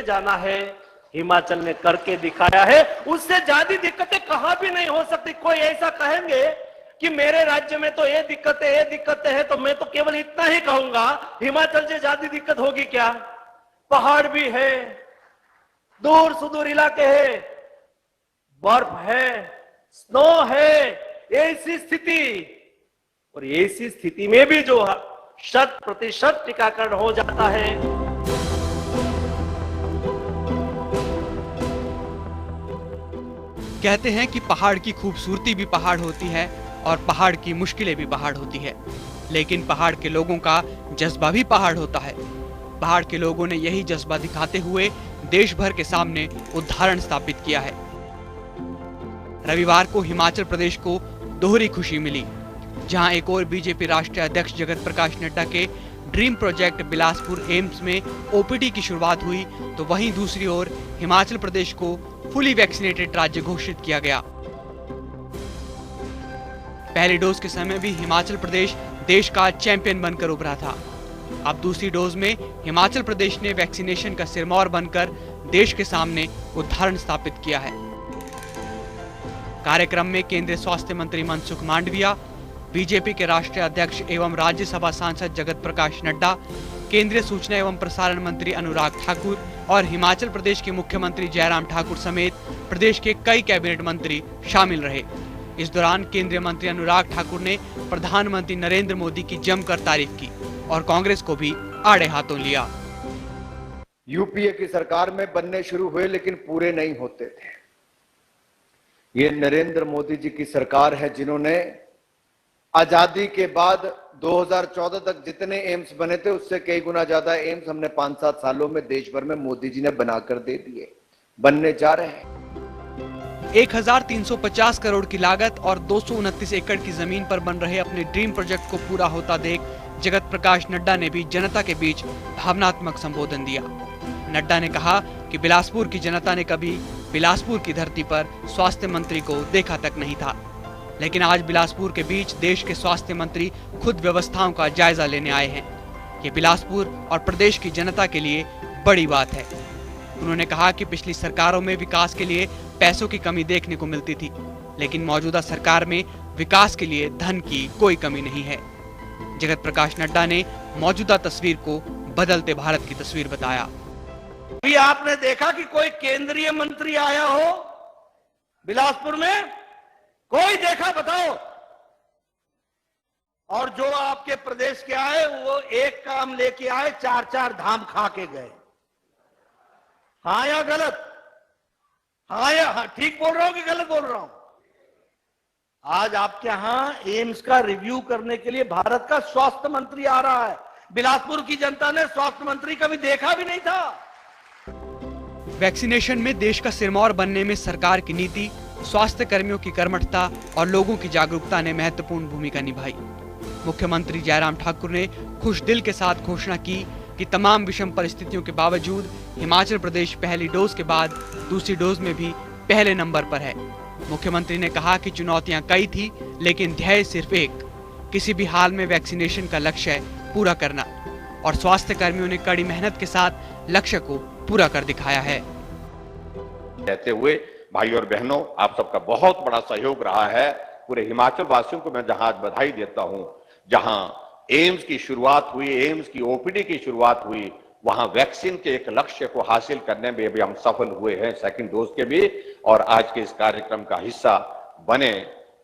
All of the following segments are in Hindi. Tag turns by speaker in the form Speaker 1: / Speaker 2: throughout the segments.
Speaker 1: जाना है, हिमाचल ने करके दिखाया है। उससे ज्यादा दिक्कतें कहां भी नहीं हो सकती। कोई ऐसा कहेंगे कि मेरे राज्य में तो ये दिक्कतें हैं, तो मैं तो केवल इतना ही कहूंगा, हिमाचल से ज्यादा दिक्कत होगी क्या? पहाड़ भी है, दूर सुदूर इलाके है, बर्फ है, स्नो है, ऐसी स्थिति, और ऐसी स्थिति में भी जो 100% टीकाकरण हो जाता है।
Speaker 2: कहते हैं कि पहाड़ की खूबसूरती भी पहाड़ होती है और पहाड़ की मुश्किलें भी पहाड़ होती है, लेकिन पहाड़ के लोगों का जज्बा भी पहाड़ होता है। पहाड़ के लोगों ने यही जज्बा दिखाते हुए देश भर के सामने उदाहरण स्थापित किया है। रविवार को हिमाचल प्रदेश को दोहरी खुशी मिली, जहां एक और बीजेपी राष्ट्रीय अध्यक्ष जगत प्रकाश नड्डा के ड्रीम प्रोजेक्ट बिलासपुर एम्स में ओपीडी की शुरुआत हुई, तो वहीं दूसरी ओर हिमाचल प्रदेश को फुली वैक्सीनेटेड राज्य घोषित किया गया। पहली डोज के समय भी हिमाचल प्रदेश देश का चैंपियन बनकर उभरा था। अब दूसरी डोज में हिमाचल प्रदेश ने वैक्सीनेशन का सिरमौर बनकर देश के सामने उदाहरण स्थापित किया है। कार्यक्रम में केंद्रीय स्वास्थ्य मंत्री मनसुख मांडविया, बीजेपी के राष्ट्रीय अध्यक्ष एवं राज्यसभा सांसद जगत प्रकाश नड्डा, केंद्रीय सूचना एवं प्रसारण मंत्री अनुराग ठाकुर और हिमाचल प्रदेश के मुख्यमंत्री जयराम ठाकुर समेत प्रदेश के कई कैबिनेट मंत्री शामिल रहे। इस दौरान केंद्रीय मंत्री अनुराग ठाकुर ने प्रधानमंत्री नरेंद्र मोदी की जमकर तारीफ की और कांग्रेस को भी आड़े हाथों लिया।
Speaker 3: यूपीए की सरकार में बनने शुरू हुए, लेकिन पूरे नहीं होते थे। ये नरेंद्र मोदी जी की सरकार है, जिन्होंने आजादी के बाद 2014 तक जितने एम्स बने थे, उससे कई गुना ज्यादा एम्स हमने 5-7 सालों में देश भर में मोदी जी ने बनाकर दे दिए, बनने जा रहे हैं।
Speaker 2: 1350 करोड़ की लागत और 229 एकड़ की जमीन पर बन रहे अपने ड्रीम प्रोजेक्ट को पूरा होता देख जगत प्रकाश नड्डा ने भी जनता के बीच भावनात्मक संबोधन दिया। नड्डा ने कहा कि बिलासपुर की जनता ने कभी बिलासपुर की धरती पर स्वास्थ्य मंत्री को देखा तक नहीं था, लेकिन आज बिलासपुर के बीच देश के स्वास्थ्य मंत्री खुद व्यवस्थाओं का जायजा लेने आए हैं। ये बिलासपुर और प्रदेश की जनता के लिए बड़ी बात है। उन्होंने कहा कि पिछली सरकारों में विकास के लिए पैसों की कमी देखने को मिलती थी, लेकिन मौजूदा सरकार में विकास के लिए धन की कोई कमी नहीं है। जगत प्रकाश नड्डा ने मौजूदा तस्वीर को बदलते भारत की तस्वीर बताया।
Speaker 1: अभी आपने देखा कि कोई केंद्रीय मंत्री आया हो बिलासपुर में? कोई देखा? बताओ। और जो आपके प्रदेश के आए, वो एक काम लेके आए, 4-4 धाम खा के गए। हाँ या गलत? हाँ या हाँ? ठीक बोल रहा हूं कि गलत बोल रहा हूं? आज आपके यहां एम्स का रिव्यू करने के लिए भारत का स्वास्थ्य मंत्री आ रहा है। बिलासपुर की जनता ने स्वास्थ्य मंत्री कभी देखा भी नहीं था।
Speaker 2: वैक्सीनेशन में देश का सिरमौर बनने में सरकार की नीति, स्वास्थ्य कर्मियों की कर्मठता और लोगों की जागरूकता ने महत्वपूर्ण भूमिका निभाई। मुख्यमंत्री जयराम ठाकुर ने खुश दिल के साथ घोषणा की कि तमाम विषम परिस्थितियों के बावजूद हिमाचल प्रदेश पहली डोज के बाद दूसरी डोज में भी पहले नंबर पर है। मुख्यमंत्री ने कहा कि चुनौतियां कई थी, लेकिन ध्येय सिर्फ एक, किसी भी हाल में वैक्सीनेशन का लक्ष्य पूरा करना, और स्वास्थ्य कर्मियों ने कड़ी मेहनत के साथ लक्ष्य को पूरा कर दिखाया है।
Speaker 4: कहते हुए भाई और बहनों, आप सबका बहुत बड़ा सहयोग रहा है। पूरे हिमाचल वासियों को मैं जहां बधाई देता हूं, जहां एम्स की शुरुआत हुई, एम्स की ओपीडी की शुरुआत हुई, वहां वैक्सीन के एक लक्ष्य को हासिल करने में भी हम सफल हुए हैं, सेकंड डोज के भी। और आज के इस कार्यक्रम का हिस्सा बने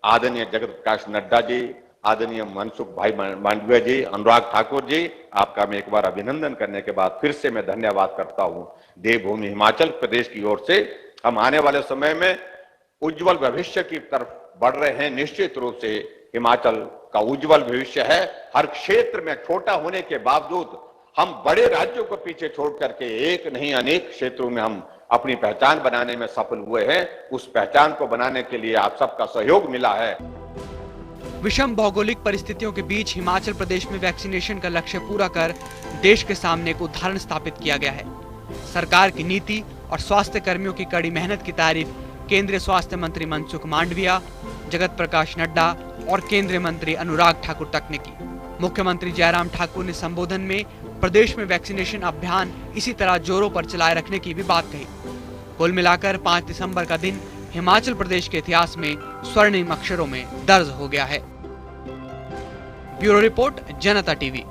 Speaker 4: आदरणीय जगत प्रकाश नड्डा जी, आदरणीय मनसुख भाई मांडविया जी, अनुराग ठाकुर जी, आपका मैं एक बार अभिनंदन करने के बाद फिर से मैं धन्यवाद करता हूं। देवभूमि हिमाचल प्रदेश की ओर से हम आने वाले समय में उज्जवल भविष्य की तरफ बढ़ रहे हैं। निश्चित रूप से हिमाचल का उज्जवल भविष्य है। हर क्षेत्र में छोटा होने के बावजूद हम बड़े राज्यों को पीछे छोड़ करके एक नहीं अनेक क्षेत्रों में हम अपनी पहचान बनाने में सफल हुए हैं। उस पहचान को बनाने के लिए आप सबका सहयोग मिला है।
Speaker 2: विषम भौगोलिक परिस्थितियों के बीच हिमाचल प्रदेश में वैक्सीनेशन का लक्ष्य पूरा कर देश के सामने एक उदाहरण स्थापित किया गया है। सरकार की नीति और स्वास्थ्य कर्मियों की कड़ी मेहनत की तारीफ केंद्रीय स्वास्थ्य मंत्री मनसुख मांडविया, जगत प्रकाश नड्डा और केंद्रीय मंत्री अनुराग ठाकुर तक ने की। मुख्यमंत्री जयराम ठाकुर ने संबोधन में प्रदेश में वैक्सीनेशन अभियान इसी तरह जोरों पर चलाए रखने की भी बात कही। कुल मिलाकर 5 दिसंबर का दिन हिमाचल प्रदेश के इतिहास में स्वर्णिम अक्षरों में दर्ज हो गया है। ब्यूरो रिपोर्ट, जनता टीवी।